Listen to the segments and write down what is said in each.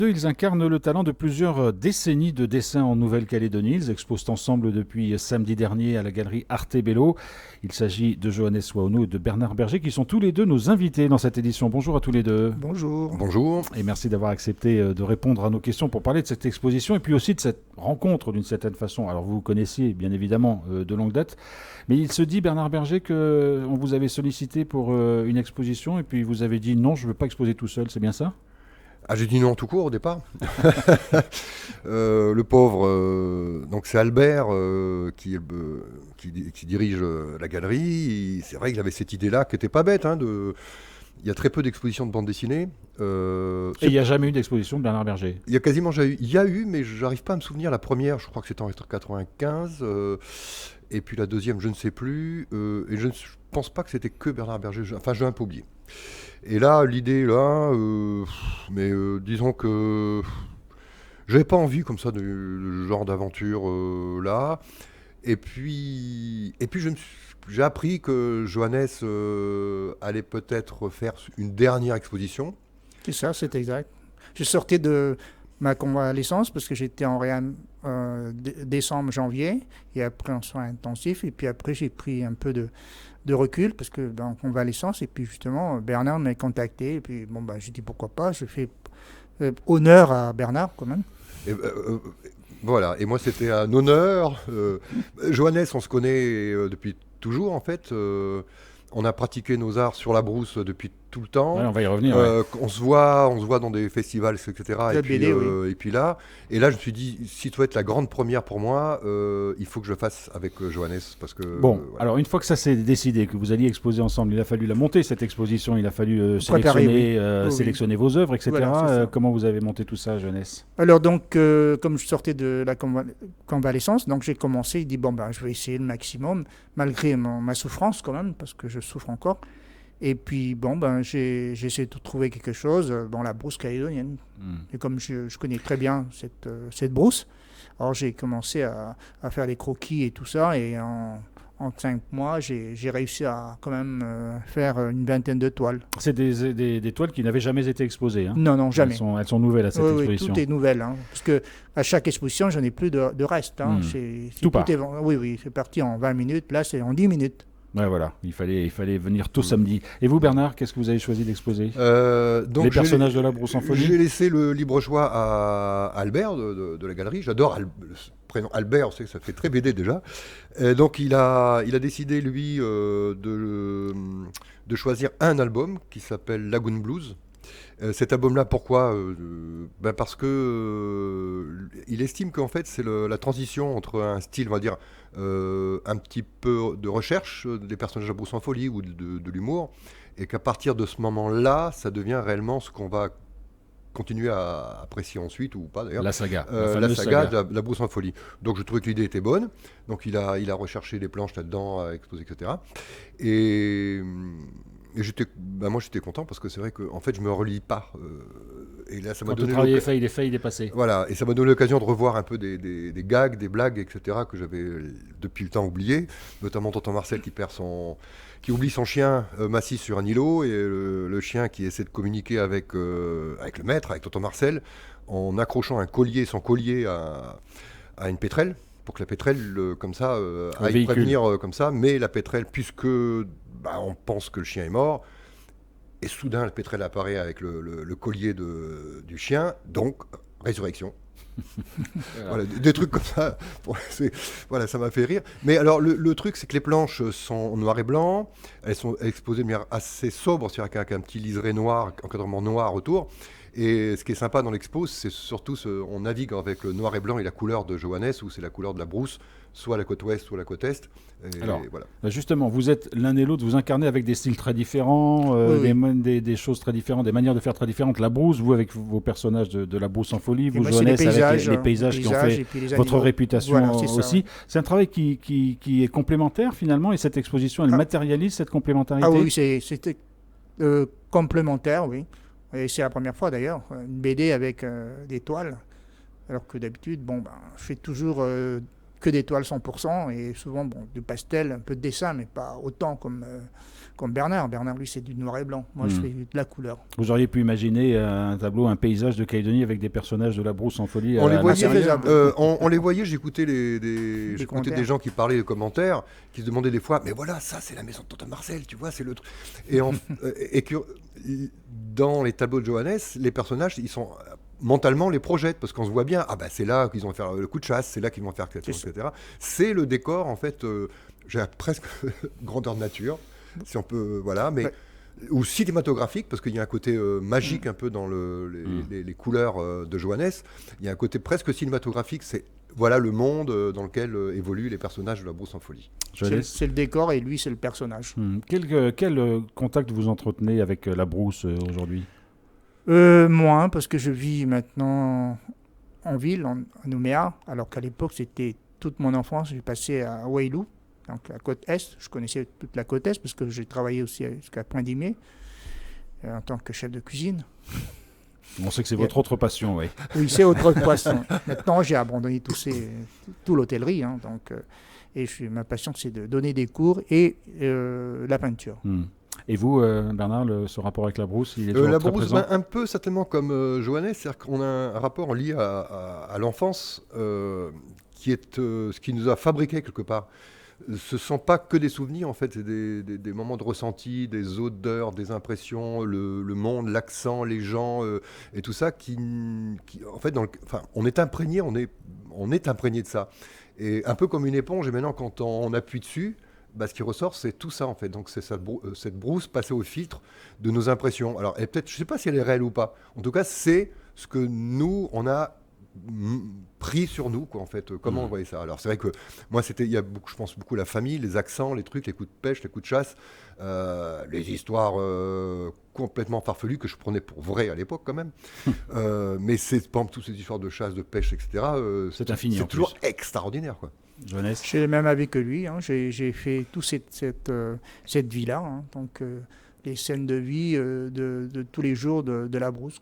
Ils incarnent le talent de plusieurs décennies de dessin en Nouvelle-Calédonie. Ils exposent ensemble depuis samedi dernier à la galerie Arte Bello. Il s'agit de Johannes Waono et de Bernard Berger qui sont tous les deux nos invités dans cette édition. Bonjour à tous les deux. Bonjour. Bonjour. Et merci d'avoir accepté de répondre à nos questions pour parler de cette exposition et puis aussi de cette rencontre d'une certaine façon. Alors vous vous connaissiez bien évidemment de longue date, mais il se dit, Bernard Berger, qu'on vous avait sollicité pour une exposition et puis vous avez dit non, je ne veux pas exposer tout seul, c'est bien ça ? Ah, j'ai dit non tout court au départ. Le pauvre, donc c'est Albert qui dirige la galerie. C'est vrai qu'il avait cette idée-là qui n'était pas bête. Il y a très peu d'expositions de bande dessinée. Et il n'y a jamais eu d'exposition de Bernard Berger. Il y a quasiment jamais eu. Il y a eu, mais je n'arrive pas à me souvenir. La première, je crois que c'était en 1995. Et puis la deuxième, je ne sais plus. Et je ne pense pas que c'était que Bernard Berger. Enfin, j'ai un peu oublié. Et là, l'idée, disons que j'avais pas envie comme ça de genre d'aventure là. Et puis j'ai appris que Johannes allait peut-être faire une dernière exposition. C'est ça, c'est exact. Je sortais de ma convalescence parce que j'étais en réa décembre, janvier, et après en soins intensifs. Et puis après, j'ai pris un peu de recul parce que en convalescence. Et puis justement, Bernard m'a contacté. Et puis j'ai dit pourquoi pas. Je fais honneur à Bernard quand même. Et, voilà, et moi c'était un honneur. Johannes, on se connaît depuis toujours en fait. On a pratiqué nos arts sur la brousse depuis tout le temps. Ouais, on va y revenir. Ouais. On se voit dans des festivals, etc. Et puis là, je me suis dit, si tu veux être la grande première pour moi, il faut que je le fasse avec Johannes. Parce que, voilà. Alors une fois que ça s'est décidé, que vous alliez exposer ensemble, il a fallu la monter, cette exposition, il a fallu sélectionner vos œuvres, etc. Voilà, comment vous avez monté tout ça, Johannes ? Alors donc, comme je sortais de la convalescence, donc j'ai commencé, il dit, je vais essayer le maximum, malgré ma souffrance quand même, parce que je souffre encore. Et puis, j'ai essayé de trouver quelque chose dans la brousse calédonienne. Et comme je connais très bien cette brousse, alors j'ai commencé à faire des croquis et tout ça. Et en 5 mois, j'ai réussi à quand même faire une vingtaine de toiles. C'est des toiles qui n'avaient jamais été exposées. Hein. Non, jamais. Elles sont nouvelles à cette exposition. Oui, tout est nouvelle. Parce qu'à chaque exposition, j'en ai plus de reste. Tout part. Oui, c'est parti en 20 minutes. Là, c'est en 10 minutes. Ouais, voilà, il fallait venir tôt samedi. Et vous, Bernard, qu'est-ce que vous avez choisi d'exposer ? Les personnages de la brousse en folie ? J'ai laissé le libre choix à Albert de la galerie. J'adore le prénom Albert, ça fait très BD déjà. Donc il a décidé, lui, de choisir un album qui s'appelle Lagoon Blues. Cet album-là, pourquoi ? Parce que il estime qu'en fait c'est la transition entre un style, on va dire, un petit peu de recherche des personnages à brousse en folie ou de l'humour, et qu'à partir de ce moment-là, ça devient réellement ce qu'on va continuer à apprécier ensuite, ou pas d'ailleurs. La saga. La saga de la brousse en folie. Donc je trouvais que l'idée était bonne. Donc il a recherché des planches là-dedans, à exposer, etc. Et moi j'étais content parce que c'est vrai que en fait je me relis pas. Et là ça m'a donné. Quand le travail est fait, il est passé. Voilà, et ça m'a donné l'occasion de revoir un peu des gags, des blagues, etc. que j'avais depuis le temps oublié, notamment Tonton Marcel qui oublie son chien massif sur un îlot, et le chien qui essaie de communiquer avec le maître, avec Tonton Marcel, en accrochant son collier à une pétrelle, pour que la pétrelle, comme ça, aille prévenir comme ça, mais la pétrelle, puisque on pense que le chien est mort, et soudain la pétrelle apparaît avec le collier du chien, donc résurrection. Voilà, des trucs comme ça. Voilà, ça m'a fait rire. Mais alors le truc, c'est que les planches sont en noir et blanc, elles sont exposées de manière assez sobre, c'est-à-dire qu'avec un petit liseré noir, encadrement noir autour. Et ce qui est sympa dans l'expo, c'est surtout on navigue avec le noir et blanc et la couleur de Johannes, où c'est la couleur de la brousse, soit la côte ouest, soit la côte est. Alors, voilà. Justement, vous êtes l'un et l'autre, vous incarnez avec des styles très différents, des choses très différentes, des manières de faire très différentes. La brousse, vous avec vos personnages de la brousse en folie, vous, Johannes, avec les paysages qui ont fait votre réputation aussi. C'est un travail qui est complémentaire finalement, et cette exposition, elle matérialise cette complémentarité. Ah oui, c'est complémentaire, oui. Et c'est la première fois d'ailleurs, une BD avec des toiles, alors que d'habitude, je fais toujours que des toiles 100%, et souvent du pastel, un peu de dessin, mais pas autant comme Bernard. Bernard, lui, c'est du noir et blanc. Moi, je fais de la couleur. Vous auriez pu imaginer un tableau, un paysage de Calédonie avec des personnages de la brousse en folie. On les voyait, j'écoutais des gens qui parlaient, des commentaires, qui se demandaient des fois, mais voilà, ça c'est la maison de tonton Marcel, tu vois, c'est le truc. Et que dans les tableaux de Johannes, les personnages, ils sont mentalement les projettent, parce qu'on se voit bien, c'est là qu'ils vont faire le coup de chasse, c'est là qu'ils vont faire etc. C'est le décor, en fait, j'ai presque grandeur de nature, si on peut, voilà, mais... Ouais. Ou cinématographique, parce qu'il y a un côté magique un peu dans les couleurs de Johannes. Il y a un côté presque cinématographique, c'est voilà le monde dans lequel évoluent les personnages de la brousse en folie. C'est le décor et lui c'est le personnage. Quel contact vous entretenez avec la brousse aujourd'hui? Moins, parce que je vis maintenant en ville, à Nouméa, alors qu'à l'époque c'était toute mon enfance, j'ai passé à Wailou. Donc la côte Est, je connaissais toute la côte Est parce que j'ai travaillé aussi jusqu'à Pointe-d'Imier en tant que chef de cuisine. On sait que c'est votre autre passion, oui. Oui, c'est autre passion. Maintenant, j'ai abandonné tout l'hôtellerie, et ma passion, c'est de donner des cours et la peinture. Et vous, Bernard, ce rapport avec la brousse, il est toujours très présent? La brousse, un peu certainement comme Johannes, c'est-à-dire qu'on a un rapport lié à l'enfance qui est ce qui nous a fabriqué quelque part. Ce ne sont pas que des souvenirs, en fait, c'est des moments de ressenti, des odeurs, des impressions, le monde, l'accent, les gens, et tout ça qui en fait, on est imprégné, on est imprégné de ça. Et un peu comme une éponge, et maintenant, quand on appuie dessus, ce qui ressort, c'est tout ça, en fait. Donc, c'est cette brousse passée au filtre de nos impressions. Alors, peut-être, je ne sais pas si elle est réelle ou pas. En tout cas, c'est ce que nous, on a pris sur nous, quoi, en fait. Comment on voyait ça? Alors, c'est vrai que moi, il y a beaucoup, je pense beaucoup la famille, les accents, les trucs, les coups de pêche, les coups de chasse, les histoires complètement farfelues que je prenais pour vraies à l'époque, quand même. Mais c'est, par exemple, toutes ces histoires de chasse, de pêche, etc. C'est infini. C'est toujours extraordinaire, quoi. Jeunesse. J'ai le même avis que lui. J'ai fait toute cette vie-là. Donc, les scènes de vie de tous les jours de la brousse.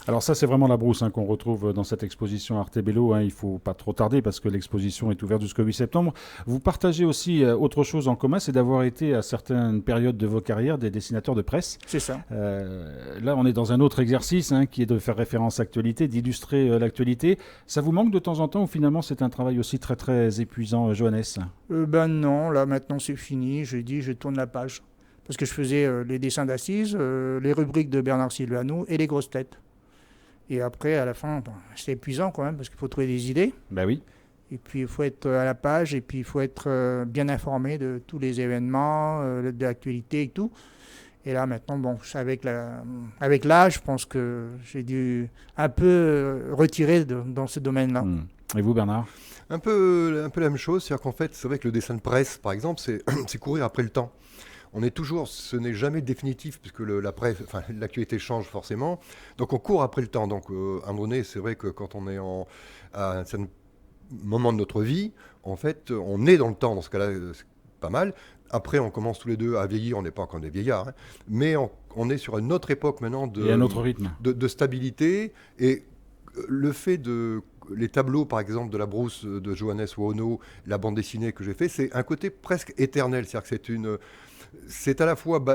Alors ça, c'est vraiment la brousse qu'on retrouve dans cette exposition Arte Bello. Il ne faut pas trop tarder parce que l'exposition est ouverte jusqu'au 8 septembre. Vous partagez aussi autre chose en commun, c'est d'avoir été à certaines périodes de vos carrières des dessinateurs de presse. C'est ça. Là, on est dans un autre exercice qui est de faire référence à l'actualité, d'illustrer l'actualité. Ça vous manque de temps en temps ou finalement c'est un travail aussi très très épuisant, Johannes? Non, là maintenant c'est fini. J'ai dit je tourne la page. Parce que je faisais les dessins d'Assise, les rubriques de Bernard Silvano et les grosses têtes. Et après, à la fin, c'est épuisant quand même, parce qu'il faut trouver des idées. Ben oui. Et puis, il faut être à la page, et puis il faut être bien informé de tous les événements, de l'actualité et tout. Et là, maintenant, avec l'âge, je pense que j'ai dû un peu retirer dans ce domaine-là. Et vous, Bernard? Un peu la même chose. C'est-à-dire qu'en fait, c'est vrai que le dessin de presse, par exemple, c'est courir après le temps. On est toujours, ce n'est jamais définitif puisque l'actualité change forcément. Donc on court après le temps. Donc à un moment donné, c'est vrai que quand on est à un certain moment de notre vie, en fait, on est dans le temps. Dans ce cas-là, c'est pas mal. Après, on commence tous les deux à vieillir. On n'est pas encore des vieillards, mais on est sur une autre époque maintenant et un autre rythme de stabilité. Et le fait les tableaux, par exemple, de la brousse de Johannes Wono, la bande dessinée que j'ai fait, c'est un côté presque éternel. C'est-à-dire que c'est à la fois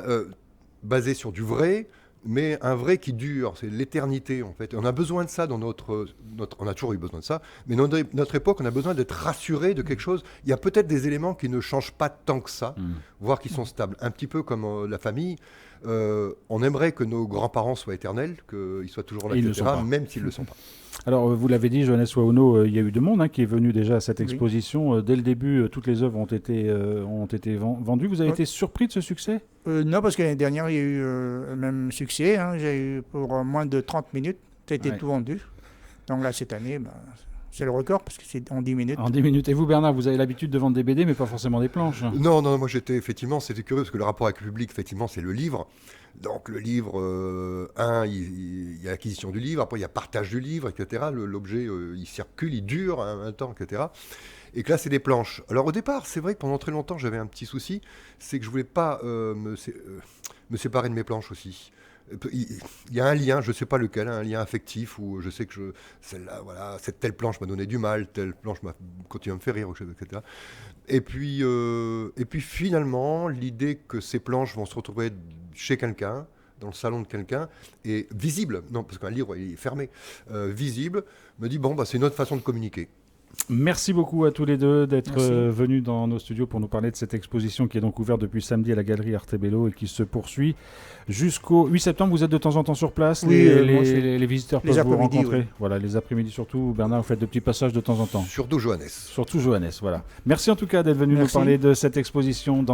basé sur du vrai, mais un vrai qui dure, c'est l'éternité en fait. On a besoin de ça dans on a toujours eu besoin de ça, mais dans notre époque, on a besoin d'être rassuré de quelque chose. Il y a peut-être des éléments qui ne changent pas tant que ça, voire qui sont stables. Un petit peu comme la famille. On aimerait que nos grands-parents soient éternels, qu'ils soient toujours là, etc., même s'ils ne le sont pas. Alors, vous l'avez dit, Johannes Wono, il y a eu de monde qui est venu déjà à cette exposition. Dès le début, toutes les œuvres ont été vendues. Vous avez été surpris de ce succès? Non, parce que l'année dernière, il y a eu le même succès. J'ai eu pour moins de 30 minutes, ça a été tout vendu. Donc là, cette année, c'est le record, parce que c'est en 10 minutes. En 10 minutes. Et vous, Bernard, vous avez l'habitude de vendre des BD, mais pas forcément des planches? Non, moi c'était curieux, parce que le rapport avec le public, effectivement, c'est le livre. Donc le livre, il y a l'acquisition du livre, après il y a partage du livre, etc. L'objet, il circule, il dure un temps, etc. Et que là, c'est des planches. Alors au départ, c'est vrai que pendant très longtemps, j'avais un petit souci, c'est que je voulais pas me séparer de mes planches aussi. il y a un lien, je ne sais pas lequel, un lien affectif où je sais que celle-là, voilà, cette telle planche m'a donné du mal, telle planche m'a continué à me faire rire, etc. Et puis finalement, l'idée que ces planches vont se retrouver chez quelqu'un, dans le salon de quelqu'un, et visible, non, parce qu'un livre il est fermé, visible, me dit bon, c'est une autre façon de communiquer. Merci beaucoup à tous les deux d'être venus dans nos studios pour nous parler de cette exposition qui est donc ouverte depuis samedi à la galerie Artebello et qui se poursuit jusqu'au 8 septembre. Vous êtes de temps en temps sur place, oui, les visiteurs peuvent vous rencontrer. Oui. Voilà, les après-midi surtout. Bernard, vous faites de petits passages de temps en temps. Surtout Johannes. Voilà. Merci en tout cas d'être venu nous parler de cette exposition dans